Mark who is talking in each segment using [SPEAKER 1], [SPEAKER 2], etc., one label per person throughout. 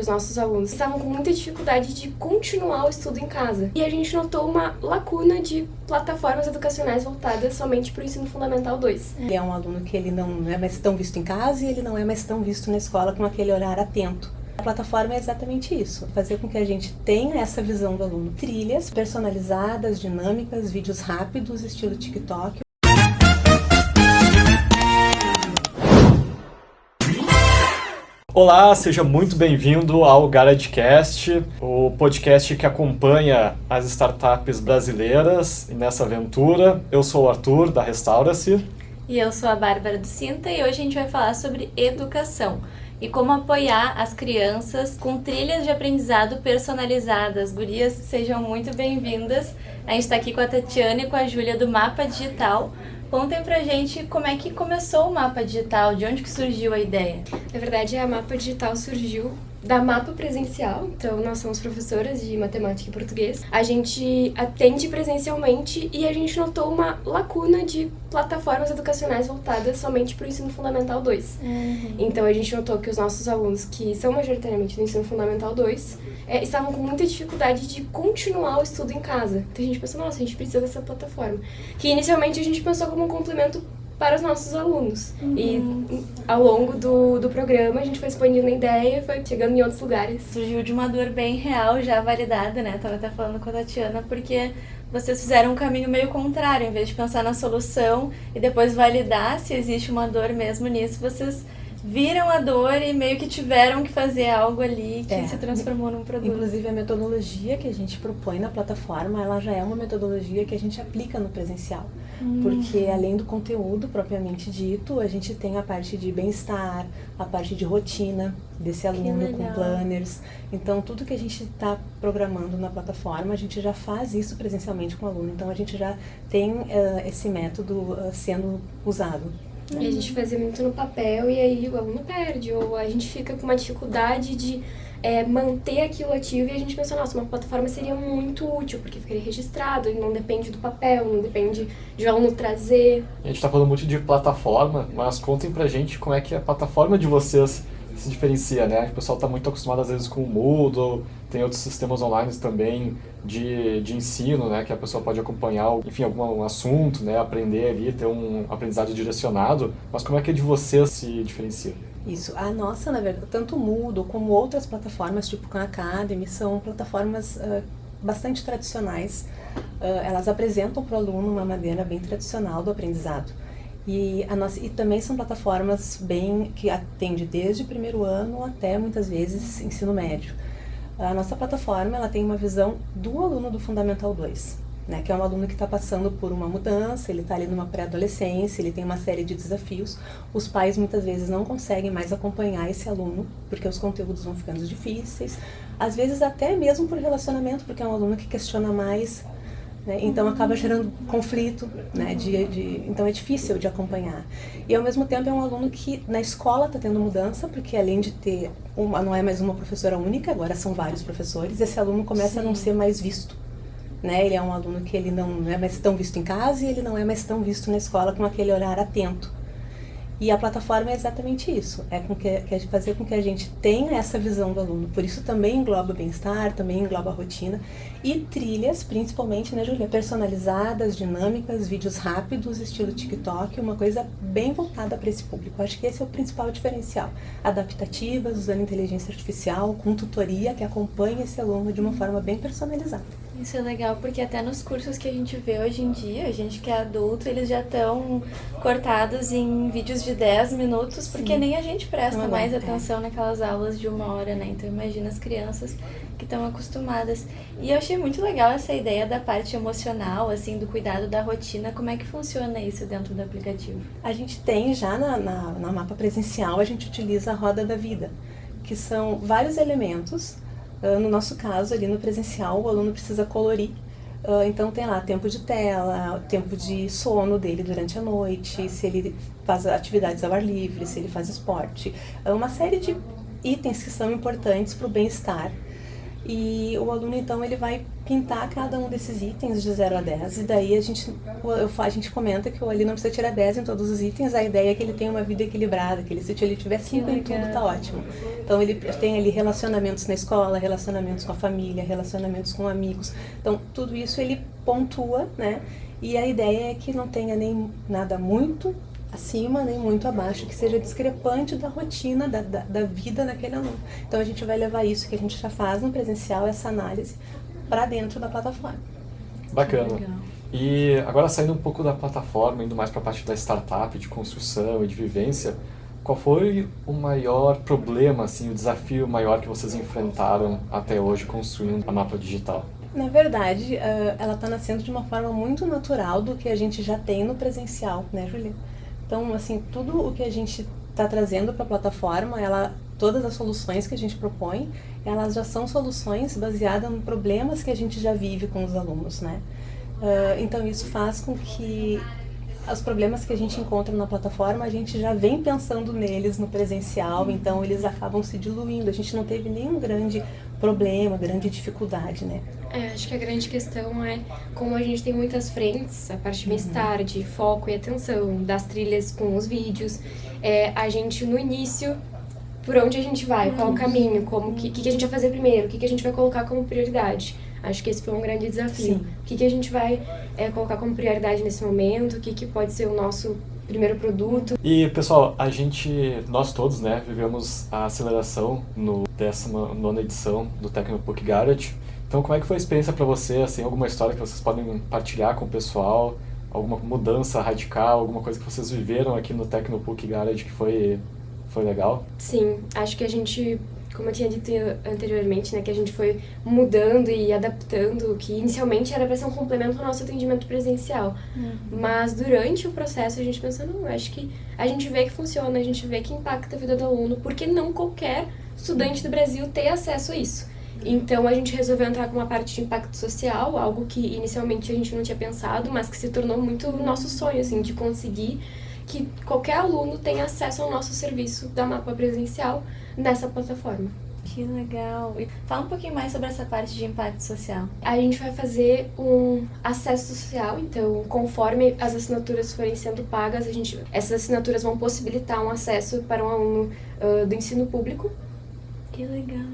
[SPEAKER 1] Os nossos alunos estavam com muita dificuldade de continuar o estudo em casa. E a gente notou uma lacuna de plataformas educacionais voltadas somente para o ensino fundamental 2.
[SPEAKER 2] Ele é um aluno que ele não é mais tão visto em casa e ele não é mais tão visto na escola com aquele horário atento. A plataforma é exatamente isso, fazer com que a gente tenha essa visão do aluno. Trilhas personalizadas, dinâmicas, vídeos rápidos, estilo TikTok.
[SPEAKER 3] Olá, seja muito bem-vindo ao GarageCast, o podcast que acompanha as startups brasileiras nessa aventura. Eu sou o Arthur, da Restaura-se.
[SPEAKER 4] E eu sou a Bárbara do Cinta e hoje a gente vai falar sobre educação e como apoiar as crianças com trilhas de aprendizado personalizadas. Gurias, sejam muito bem-vindas. A gente está aqui com a Tatiana e com a Júlia do Mapa Digital. Contem pra gente como é que começou o Mapa Digital, de onde que surgiu a ideia?
[SPEAKER 1] Na verdade, a Mapa Digital surgiu da Mapa Presencial. Então, nós somos professoras de matemática e português. A gente atende presencialmente e a gente notou uma lacuna de plataformas educacionais voltadas somente para o ensino fundamental 2. Então, a gente notou que os nossos alunos, que são majoritariamente do ensino fundamental 2, estavam com muita dificuldade de continuar o estudo em casa. Então, a gente pensou, nossa, a gente precisa dessa plataforma. Que inicialmente a gente pensou como um complemento para os nossos alunos. E ao longo do programa a gente foi expandindo a ideia e foi chegando em outros lugares.
[SPEAKER 4] Surgiu de uma dor bem real, já validada, né? Tava até falando com a Tatiana, porque vocês fizeram um caminho meio contrário. Em vez de pensar na solução e depois validar se existe uma dor mesmo nisso, vocês viram a dor e meio que tiveram que fazer algo ali que se transformou num produto.
[SPEAKER 2] Inclusive a metodologia que a gente propõe na plataforma, ela já é uma metodologia que a gente aplica no presencial. Porque além do conteúdo propriamente dito, a gente tem a parte de bem-estar, a parte de rotina desse aluno com planners. Então tudo que a gente está programando na plataforma, a gente já faz isso presencialmente com o aluno. Então a gente já tem esse método sendo usado.
[SPEAKER 1] E a gente fazia muito no papel e aí o aluno perde, ou a gente fica com uma dificuldade de manter aquilo ativo e a gente pensou, nossa, uma plataforma seria muito útil, porque ficaria registrado e não depende do papel, não depende de o aluno trazer.
[SPEAKER 3] A gente está falando muito de plataforma, mas contem pra gente como é que a plataforma de vocês se diferencia, né? O pessoal está muito acostumado às vezes com o Moodle, tem outros sistemas online também de ensino, né? Que a pessoa pode acompanhar, enfim, algum assunto, né? Aprender ali, ter um aprendizado direcionado. Mas como é que a de vocês se diferencia?
[SPEAKER 2] Isso, a nossa, na verdade, tanto o Moodle como outras plataformas, tipo Khan Academy, são plataformas bastante tradicionais. Elas apresentam para o aluno uma maneira bem tradicional do aprendizado. E também são plataformas que atendem desde o primeiro ano até, muitas vezes, ensino médio. A nossa plataforma ela tem uma visão do aluno do Fundamental 2, né, que é um aluno que está passando por uma mudança, ele está ali numa pré-adolescência, ele tem uma série de desafios. Os pais muitas vezes não conseguem mais acompanhar esse aluno, porque os conteúdos vão ficando difíceis, às vezes até mesmo por relacionamento, porque é um aluno que questiona mais, né, então acaba gerando conflito, né, então é difícil de acompanhar. E ao mesmo tempo é um aluno que na escola está tendo mudança, porque além de ter não é mais uma professora única, agora são vários professores, esse aluno começa a não ser mais visto. Né? Ele é um aluno que ele não é mais tão visto em casa e ele não é mais tão visto na escola com aquele horário atento. E a plataforma é exatamente isso, fazer com que a gente tenha essa visão do aluno. Por isso também engloba bem-estar, também engloba a rotina. E trilhas, principalmente, né, Júlia? Personalizadas, dinâmicas, vídeos rápidos, estilo TikTok, uma coisa bem voltada para esse público. Acho que esse é o principal diferencial. Adaptativas, usando inteligência artificial, com tutoria que acompanha esse aluno de uma forma bem personalizada.
[SPEAKER 4] Isso é legal, porque até nos cursos que a gente vê hoje em dia, a gente que é adulto, eles já estão cortados em vídeos de 10 minutos, porque nem a gente presta mais atenção naquelas aulas de 1 hora, né? Então imagina as crianças que estão acostumadas. E eu achei muito legal essa ideia da parte emocional, assim, do cuidado da rotina. Como é que funciona isso dentro do aplicativo?
[SPEAKER 2] A gente tem já na Mapa Presencial, a gente utiliza a roda da vida, que são vários elementos. No nosso caso, ali no presencial, o aluno precisa colorir. Então tem lá tempo de tela, tempo de sono dele durante a noite, se ele faz atividades ao ar livre, se ele faz esporte. Uma série de itens que são importantes para o bem-estar. E o aluno, então, ele vai pintar cada um desses itens de 0 a 10, e daí a gente comenta que ali não precisa tirar 10 em todos os itens, a ideia é que ele tenha uma vida equilibrada, que ele, se ele tiver 5 em tudo, tá ótimo. Então ele tem ali relacionamentos na escola, relacionamentos com a família, relacionamentos com amigos, então tudo isso ele pontua, né? E a ideia é que não tenha nem nada muito acima, nem muito abaixo, que seja discrepante da rotina, da vida daquele aluno. Então a gente vai levar isso que a gente já faz no presencial, essa análise, para dentro da plataforma.
[SPEAKER 3] Bacana. E agora saindo um pouco da plataforma, indo mais para a parte da startup, de construção e de vivência, qual foi o maior problema, assim, o desafio maior que vocês enfrentaram até hoje construindo a Mapa Digital?
[SPEAKER 2] Na verdade, ela está nascendo de uma forma muito natural do que a gente já tem no presencial, né, Julia? Então, assim, tudo o que a gente está trazendo para a plataforma, todas as soluções que a gente propõe, elas já são soluções baseadas em problemas que a gente já vive com os alunos, né? Então, isso faz com que os problemas que a gente encontra na plataforma, a gente já vem pensando neles no presencial, então eles acabam se diluindo. A gente não teve nenhum grande problema, grande dificuldade, né?
[SPEAKER 1] Acho que a grande questão é como a gente tem muitas frentes, a parte mais tarde, foco e atenção, das trilhas com os vídeos, a gente no início, por onde a gente vai, qual o caminho, o que a gente vai fazer primeiro, o que a gente vai colocar como prioridade. Acho que esse foi um grande desafio.
[SPEAKER 2] Sim.
[SPEAKER 1] O que a gente vai colocar como prioridade nesse momento, o que pode ser o nosso primeiro produto.
[SPEAKER 3] E, pessoal, nós todos, né, vivemos a aceleração no 19ª edição do Tecnopuc Garage. Então, como é que foi a experiência para você, assim, alguma história que vocês podem partilhar com o pessoal, alguma mudança radical, alguma coisa que vocês viveram aqui no Tecnopuc Garage que foi legal?
[SPEAKER 1] Sim, acho que a gente, como eu tinha dito anteriormente, né, que a gente foi mudando e adaptando, que inicialmente era para ser um complemento ao nosso atendimento presencial. Mas durante o processo a gente pensou, não, acho que a gente vê que funciona, a gente vê que impacta a vida do aluno, porque não qualquer estudante do Brasil tem acesso a isso. Então a gente resolveu entrar com uma parte de impacto social, algo que inicialmente a gente não tinha pensado, mas que se tornou muito o nosso sonho, assim, de conseguir que qualquer aluno tenha acesso ao nosso serviço da Mapa Presencial nessa plataforma.
[SPEAKER 4] Que legal! E fala um pouquinho mais sobre essa parte de impacto social.
[SPEAKER 1] A gente vai fazer um acesso social, então conforme as assinaturas forem sendo pagas, essas assinaturas vão possibilitar um acesso para um aluno do ensino público.
[SPEAKER 4] Que legal!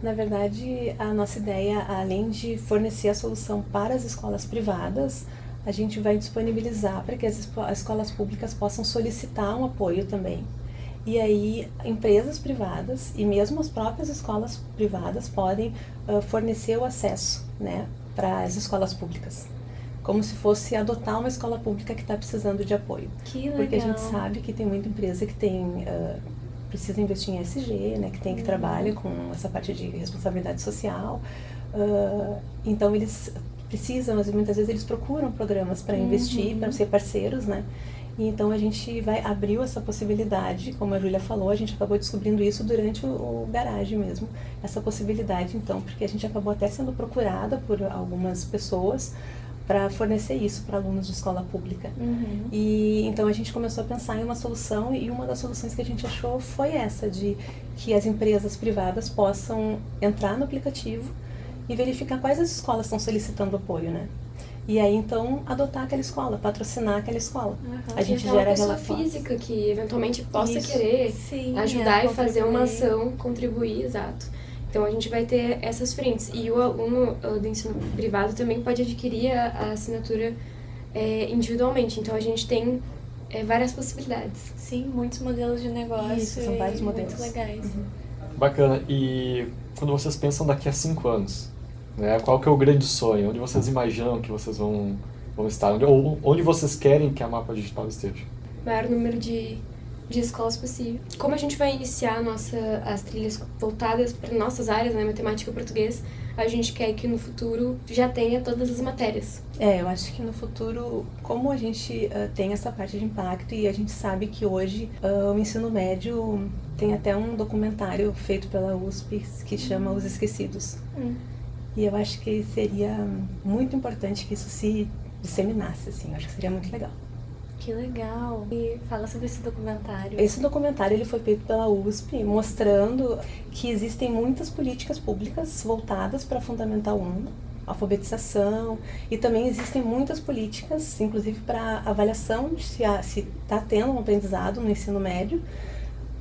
[SPEAKER 2] Na verdade, a nossa ideia, além de fornecer a solução para as escolas privadas, a gente vai disponibilizar para que as escolas públicas possam solicitar um apoio também. E aí, empresas privadas e mesmo as próprias escolas privadas podem fornecer o acesso, né, para as escolas públicas. Como se fosse adotar uma escola pública que está precisando de apoio.
[SPEAKER 4] Que legal!
[SPEAKER 2] Porque a gente sabe que tem muita empresa que precisa investir em ESG, né, que trabalha com essa parte de responsabilidade social. Então, eles precisam, mas muitas vezes eles procuram programas para investir, para ser parceiros, né? E então a gente abriu essa possibilidade, como a Júlia falou, a gente acabou descobrindo isso durante o garage mesmo, essa possibilidade então, porque a gente acabou até sendo procurada por algumas pessoas para fornecer isso para alunos de escola pública. E então a gente começou a pensar em uma solução, e uma das soluções que a gente achou foi essa, de que as empresas privadas possam entrar no aplicativo e verificar quais as escolas estão solicitando apoio, né? E aí, então, adotar aquela escola, patrocinar aquela escola.
[SPEAKER 1] A gente gera uma pessoa física que eventualmente possa querer ajudar e fazer uma ação, contribuir, exato. Então, a gente vai ter essas frentes. E o aluno do ensino privado também pode adquirir a assinatura individualmente. Então, a gente tem várias possibilidades.
[SPEAKER 4] Sim, muitos modelos de negócio.
[SPEAKER 2] Isso, são vários modelos.
[SPEAKER 4] Muito legais.
[SPEAKER 3] Bacana. E quando vocês pensam daqui a 5 anos, né, qual que é o grande sonho? Onde vocês imaginam que vocês vão estar? Onde vocês querem que a Mapa Digital esteja?
[SPEAKER 1] O maior número de escolas possível. Como a gente vai iniciar as trilhas voltadas para nossas áreas, né, matemática e português, a gente quer que no futuro já tenha todas as matérias.
[SPEAKER 2] Eu acho que no futuro, como a gente tem essa parte de impacto e a gente sabe que hoje o ensino médio tem até um documentário feito pela USP que chama Os Esquecidos. E eu acho que seria muito importante que isso se disseminasse, assim, eu acho que seria muito legal.
[SPEAKER 4] que legal. E fala sobre esse documentário.
[SPEAKER 2] Esse documentário ele foi feito pela USP, mostrando que existem muitas políticas públicas voltadas para Fundamental 1, alfabetização, e também existem muitas políticas, inclusive para avaliação de se está tendo um aprendizado no ensino médio,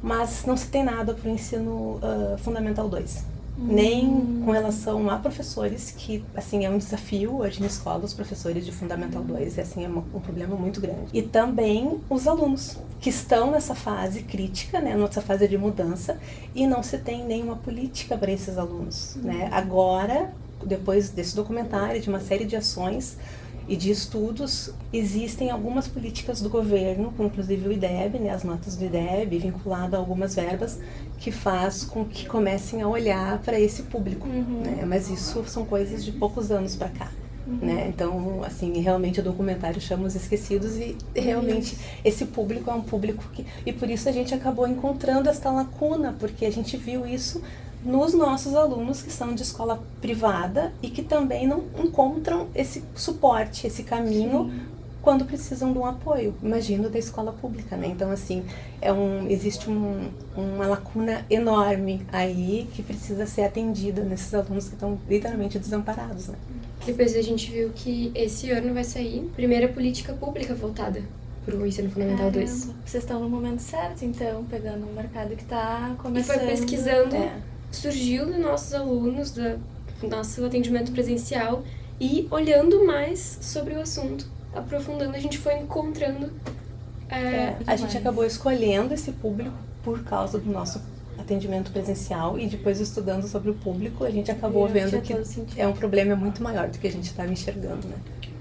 [SPEAKER 2] mas não se tem nada para o ensino Fundamental 2. Nem com relação a professores, que assim é um desafio hoje na escola, os professores de Fundamental 2, assim, é um problema muito grande. E também os alunos, que estão nessa fase crítica, né, nessa fase de mudança, e não se tem nenhuma política para esses alunos, né? Agora, depois desse documentário, de uma série de ações e de estudos, existem algumas políticas do governo, inclusive o IDEB, né, as notas do IDEB, vinculado a algumas verbas, que faz com que comecem a olhar para esse público, né? Mas isso são coisas de poucos anos para cá. Né? Então, assim, realmente o documentário chama Os Esquecidos e realmente esse público é um público que... E por isso a gente acabou encontrando esta lacuna, porque a gente viu isso nos nossos alunos que são de escola privada e que também não encontram esse suporte, esse caminho quando precisam de um apoio, imagino, da escola pública, né? Então, assim, existe uma lacuna enorme aí que precisa ser atendida nesses alunos que estão literalmente desamparados, né?
[SPEAKER 1] Depois a gente viu que esse ano vai sair a primeira política pública voltada para o ensino fundamental 2.
[SPEAKER 4] Vocês estão no momento certo, então, pegando um mercado que está começando.
[SPEAKER 1] E foi pesquisando, surgiu dos nossos alunos, do nosso atendimento presencial, e olhando mais sobre o assunto, aprofundando, a gente foi encontrando...
[SPEAKER 2] a gente acabou escolhendo esse público por causa do nosso atendimento presencial e depois estudando sobre o público, a gente acabou vendo que é um problema muito maior do que a gente estava enxergando, né?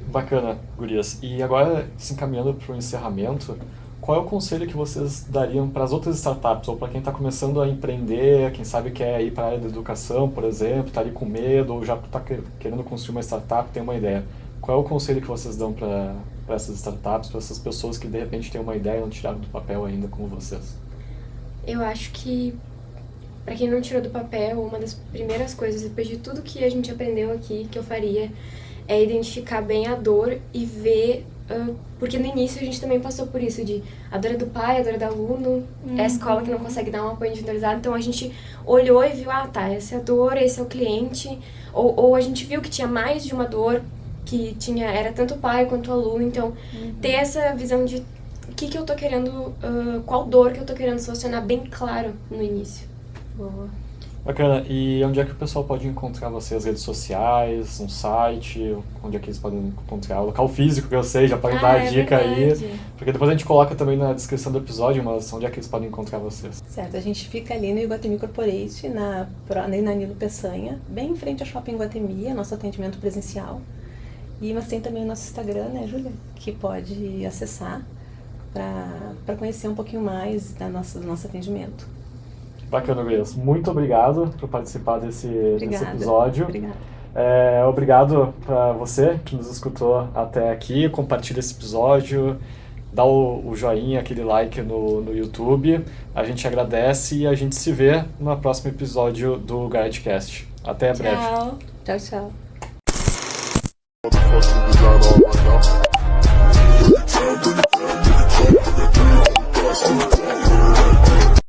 [SPEAKER 3] Bacana, gurias. E agora, se encaminhando para o encerramento, qual é o conselho que vocês dariam para as outras startups, ou para quem está começando a empreender, quem sabe quer ir para a área da educação, por exemplo, está ali com medo, ou já está querendo construir uma startup, tem uma ideia. Qual é o conselho que vocês dão para essas startups, para essas pessoas que de repente têm uma ideia e não tiraram do papel ainda como vocês?
[SPEAKER 1] Eu acho que, para quem não tirou do papel, uma das primeiras coisas, depois de tudo que a gente aprendeu aqui, que eu faria, é identificar bem a dor e ver... porque no início a gente também passou por isso, de a dor é do pai, a dor é do aluno, é a escola que não consegue dar um apoio individualizado, então a gente olhou e viu, essa é a dor, esse é o cliente, ou a gente viu que tinha mais de uma dor, que era tanto o pai quanto o aluno, então ter essa visão de o que eu tô querendo, qual dor que eu tô querendo solucionar bem claro no início.
[SPEAKER 4] Boa.
[SPEAKER 3] Bacana. E onde é que o pessoal pode encontrar vocês? Redes sociais, um site? Onde é que eles podem encontrar? O local físico, que eu sei, já podem dar a dica aí. Porque depois a gente coloca também na descrição do episódio, mas onde é que eles podem encontrar vocês?
[SPEAKER 2] Certo, a gente fica ali no Iguatemi Corporate, na Nilo Peçanha, bem em frente ao Shopping Iguatemi, é nosso atendimento presencial. Mas tem também o nosso Instagram, né, Júlia? Que pode acessar para conhecer um pouquinho mais do nosso atendimento.
[SPEAKER 3] Bacana, Gurias. Muito obrigado por participar desse episódio.
[SPEAKER 2] Obrigada.
[SPEAKER 3] Obrigado para você que nos escutou até aqui. Compartilha esse episódio, dá o joinha, aquele like no YouTube. A gente agradece e a gente se vê no próximo episódio do Guidecast. Até breve.
[SPEAKER 2] Tchau, tchau.
[SPEAKER 5] Tchau.